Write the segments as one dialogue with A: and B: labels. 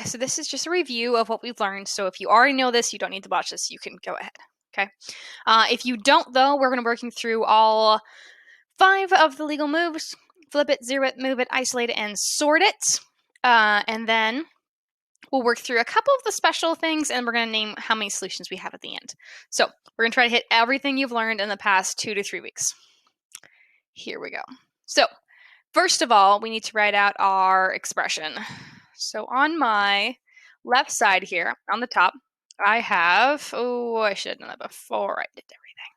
A: So this is just a review of what we've learned. So if you already know this, you don't need to watch this. You can go ahead. Okay. If you don't, though, we're going to be working through all 5 of the legal moves: flip it, zero it, move it, isolate it, and sort it. And then we'll work through a couple of the special things, and we're going to name how many solutions we have at the end. So we're going to try to hit everything you've learned in the past 2 to 3 weeks. Here we go. So first of all, we need to write out our expression. So on my left side here, on the top, I have, I should have done that before I did everything.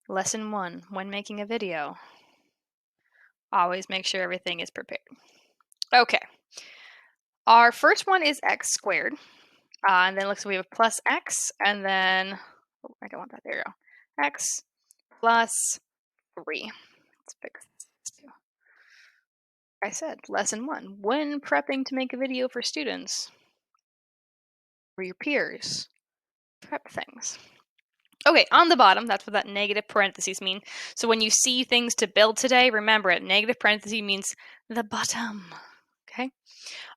A: Lesson 1, when making a video, always make sure everything is prepared. Okay, our first one is x squared, and then it looks like we have plus x, and then, I don't want that, there you go, x plus 3. Let's fix this too. I said, lesson 1, when prepping to make a video for students or your peers, prep things. Okay, on the bottom, that's what that negative parentheses mean. So when you see things to build today, remember it. Negative parentheses means the bottom. Okay.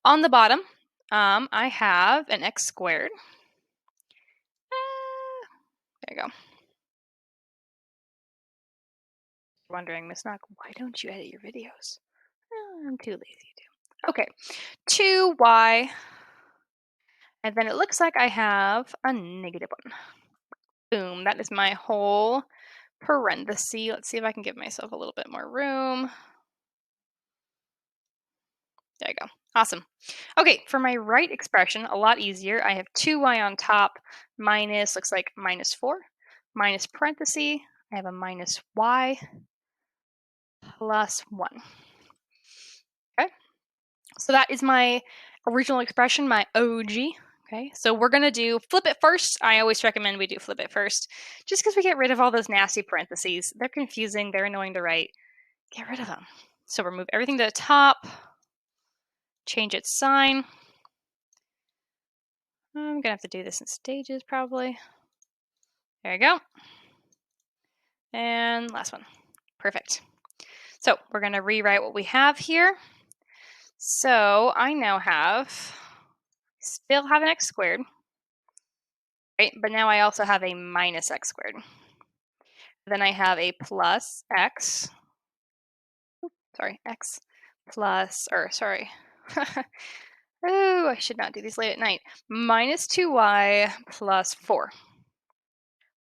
A: On the bottom, I have an x squared. There you go. Wondering, Miss Knock, why don't you edit your videos? I'm too lazy to. Okay, 2y. And then it looks like I have a negative 1. Boom, that is my whole parenthesis. Let's see if I can give myself a little bit more room. There you go. Awesome. Okay, for my right expression, a lot easier. I have 2y on top minus, looks like minus 4, minus parenthesis. I have a minus y plus 1. Okay, so that is my original expression, my OG. Okay, so we're going to do flip it first. I always recommend we do flip it first, just because we get rid of all those nasty parentheses. They're confusing. They're annoying to write. Get rid of them. So remove everything to the top. Change its sign. I'm going to have to do this in stages probably. There you go. And last one. Perfect. So we're going to rewrite what we have here. So I now still have an x squared, right? But now I also have a minus x squared. Then I have a plus x. X plus, oh, I should not do these late at night. Minus 2y plus 4.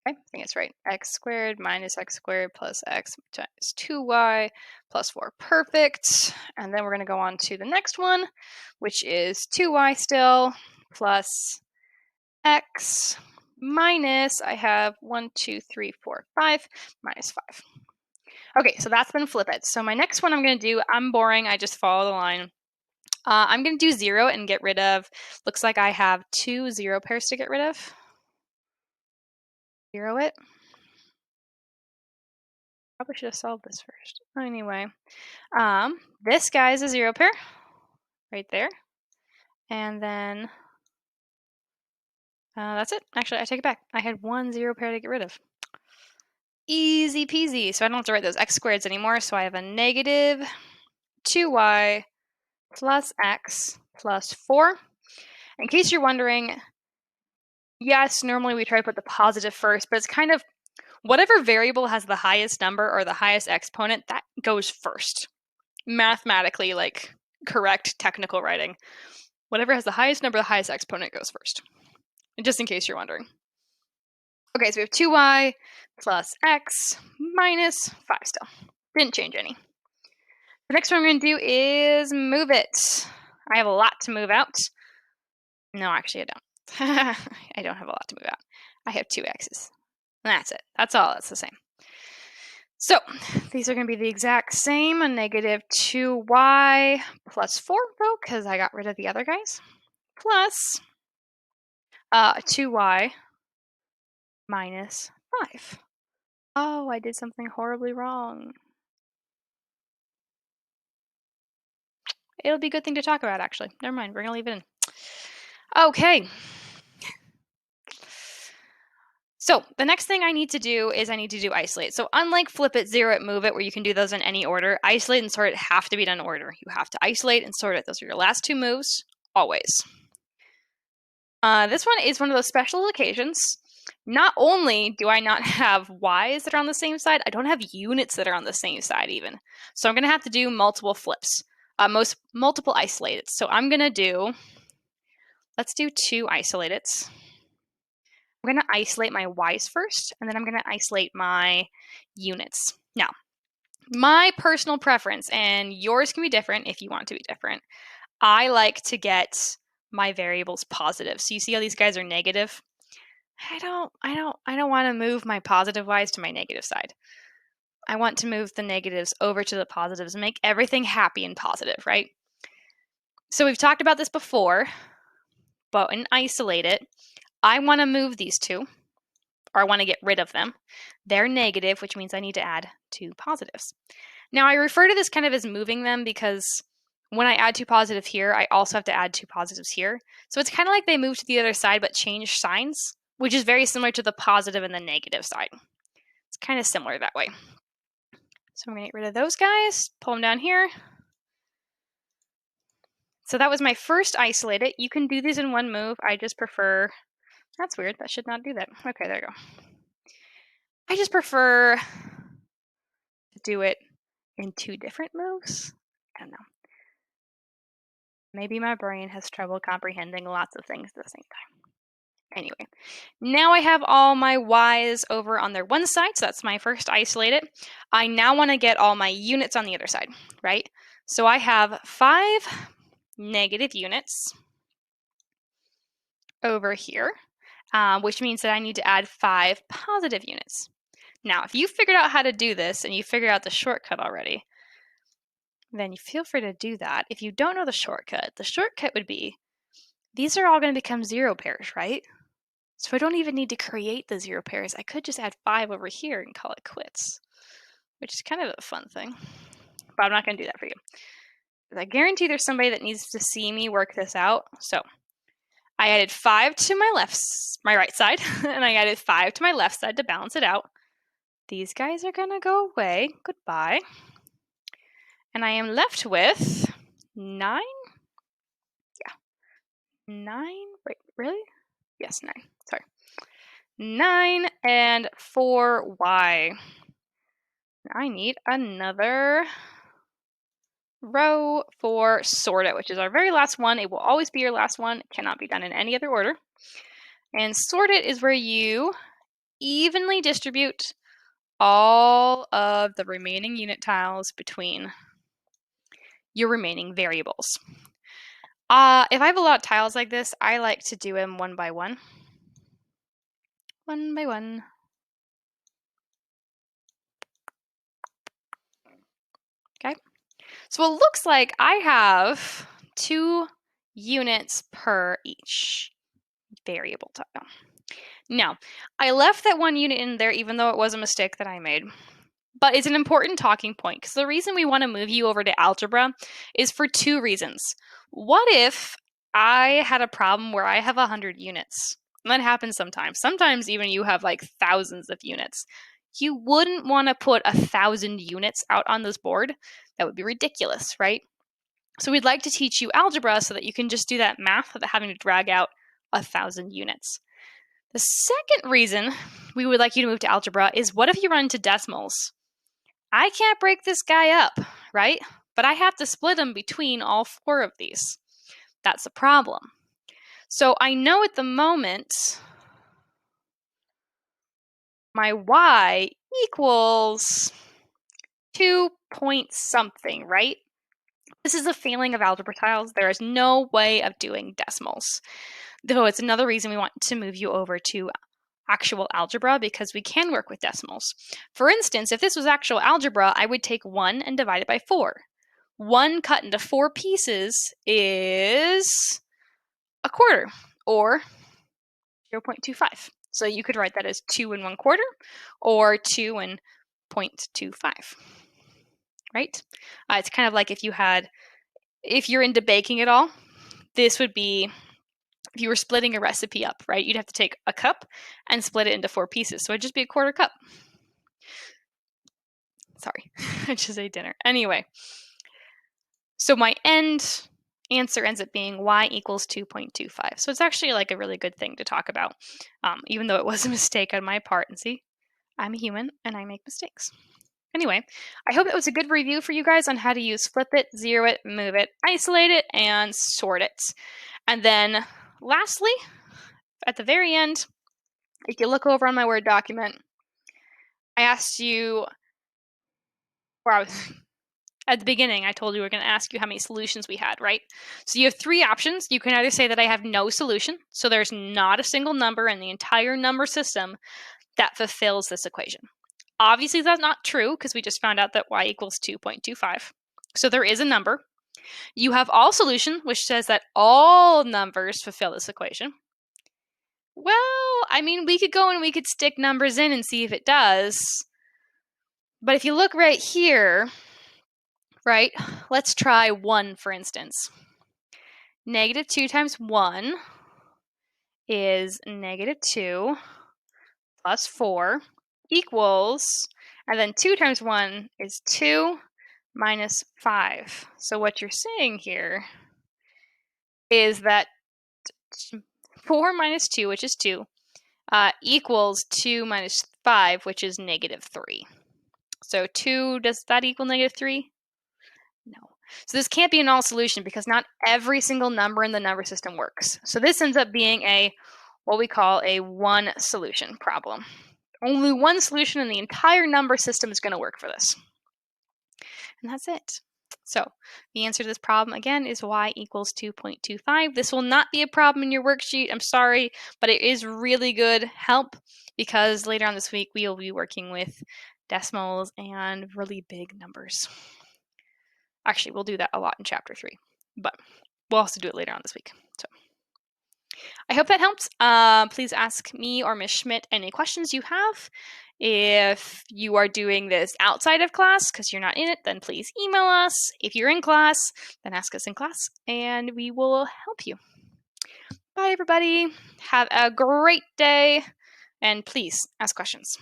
A: Okay, I think it's right. X squared minus x squared plus x times 2y plus 4. Perfect. And then we're going to go on to the next one, which is 2y still plus x minus, I have 1, 2, 3, 4, 5, minus 5. Okay, so that's been flip it. So my next one I'm going to do, I'm boring, I just follow the line. I'm going to do 0 and get rid of, looks like I have 2 0 pairs to get rid of. 0 it. Probably should have solved this first. Anyway, this guy is a 0 pair, right there. And then that's it. Actually, I take it back. I had 1 0 pair to get rid of. Easy peasy. So I don't have to write those x squareds anymore. So I have a negative 2y plus x plus 4. In case you're wondering, yes, normally we try to put the positive first, but it's kind of whatever variable has the highest number or the highest exponent, that goes first. Mathematically, like correct technical writing. Whatever has the highest number, the highest exponent goes first. And just in case you're wondering. Okay, so we have 2y plus x minus 5 still. Didn't change any. The next one I'm going to do is move it. I have a lot to move out. No, actually I don't. I don't have a lot to move out. I have 2 x's. And that's it. That's all. It's the same. So these are going to be the exact same. A negative 2y plus 4, though, because I got rid of the other guys. Plus 2y minus 5. Oh, I did something horribly wrong. It'll be a good thing to talk about, actually. Never mind. We're going to leave it in. Okay. So the next thing I need to do is I need to do isolate. So unlike flip it, zero it, move it, where you can do those in any order, isolate and sort it have to be done in order. You have to isolate and sort it. Those are your last two moves, always. This one is one of those special occasions. Not only do I not have Ys that are on the same side, I don't have units that are on the same side even. So I'm going to have to do multiple flips, multiple isolated. So I'm going to do, let's do 2 isolated. I'm going to isolate my Ys first, and then I'm going to isolate my units. Now, my personal preference, and yours can be different if you want to be different, I like to get my variables positive. So you see how these guys are negative? I don't want to move my positive Ys to my negative side. I want to move the negatives over to the positives and make everything happy and positive, right? So we've talked about this before, but in isolate it, I want to move these two, or I want to get rid of them. They're negative, which means I need to add 2 positives. Now I refer to this kind of as moving them because when I add 2 positive here, I also have to add 2 positives here. So it's kind of like they move to the other side but change signs, which is very similar to the positive and the negative side. It's kind of similar that way. So I'm going to get rid of those guys, pull them down here. So that was my first isolated. You can do these in one move. I just prefer, that's weird, that should not do that. Okay, there you go. I just prefer to do it in 2 different moves. I don't know. Maybe my brain has trouble comprehending lots of things at the same time. Anyway, now I have all my Ys over on their one side, so that's my first isolated. I now want to get all my units on the other side, right? So I have 5 negative units over here, which means that I need to add 5 positive units. Now, if you figured out how to do this and you figured out the shortcut already, then you feel free to do that. If you don't know the shortcut would be, these are all going to become 0 pairs, right? So I don't even need to create the 0 pairs. I could just add 5 over here and call it quits, which is kind of a fun thing. But I'm not going to do that for you. I guarantee there's somebody that needs to see me work this out. So I added 5 to my right side, and I added 5 to my left side to balance it out. These guys are going to go away. Goodbye. And I am left with 9? Yeah. 9? Wait, really? Yes, 9. Sorry. 9 and 4y. I need another row for sort it, which is our very last one. It will always be your last one. It cannot be done in any other order. And sort it is where you evenly distribute all of the remaining unit tiles between your remaining variables. If I have a lot of tiles like this, I like to do them one by one. One by one. Okay. So it looks like I have 2 units per each variable tile. Now, I left that 1 unit in there even though it was a mistake that I made. But it's an important talking point because the reason we want to move you over to algebra is for 2 reasons. What if I had a problem where I have 100 units? And that happens sometimes. Sometimes even you have like thousands of units. You wouldn't want to put 1,000 units out on this board. That would be ridiculous, right? So we'd like to teach you algebra so that you can just do that math without having to drag out 1,000 units. The second reason we would like you to move to algebra is what if you run into decimals? I can't break this guy up, right? But I have to split them between all 4 of these. That's a problem. So I know at the moment my y equals 2 point something, right? This is a failing of algebra tiles. There is no way of doing decimals. Though it's another reason we want to move you over to actual algebra because we can work with decimals. For instance, if this was actual algebra, I would take 1 and divide it by 4. 1 cut into 4 pieces is a quarter, or 0.25. So you could write that as 2 and 1/4, or 2 and 0.25, right? It's kind of like if you're into baking at all, this would be if you were splitting a recipe up, right, you'd have to take a cup and split it into 4 pieces. So it'd just be a quarter cup. Sorry, I just ate dinner. Anyway, so my answer ends up being y equals 2.25. So it's actually like a really good thing to talk about, even though it was a mistake on my part. And see, I'm a human and I make mistakes. Anyway, I hope it was a good review for you guys on how to use flip it, zero it, move it, isolate it, and sort it. And then lastly, at the very end, if you look over on my Word document, I asked you, or I was at the beginning, I told you we are going to ask you how many solutions we had, right? So you have 3 options. You can either say that I have no solution, so there's not a single number in the entire number system that fulfills this equation. Obviously, that's not true because we just found out that y equals 2.25. So there is a number. You have all solution, which says that all numbers fulfill this equation. Well, I mean, we could go and we could stick numbers in and see if it does. But if you look right here, right, let's try 1, for instance. Negative 2 times 1 is negative 2 plus 4 equals, and then 2 times 1 is 2 minus 5. So what you're saying here is that 4 minus 2, which is 2, equals 2 minus 5, which is negative 3. So 2, does that equal negative 3? No. So this can't be a null solution because not every single number in the number system works. So this ends up being what we call a one solution problem. Only one solution in the entire number system is going to work for this. And that's it. So the answer to this problem, again, is y equals 2.25. This will not be a problem in your worksheet. I'm sorry, but it is really good help because later on this week, we will be working with decimals and really big numbers. Actually, we'll do that a lot in chapter 3, but we'll also do it later on this week. So I hope that helps. Please ask me or Ms. Schmidt any questions you have. If you are doing this outside of class because you're not in it, then please email us. If you're in class, then ask us in class and we will help you. Bye, everybody. Have a great day and please ask questions.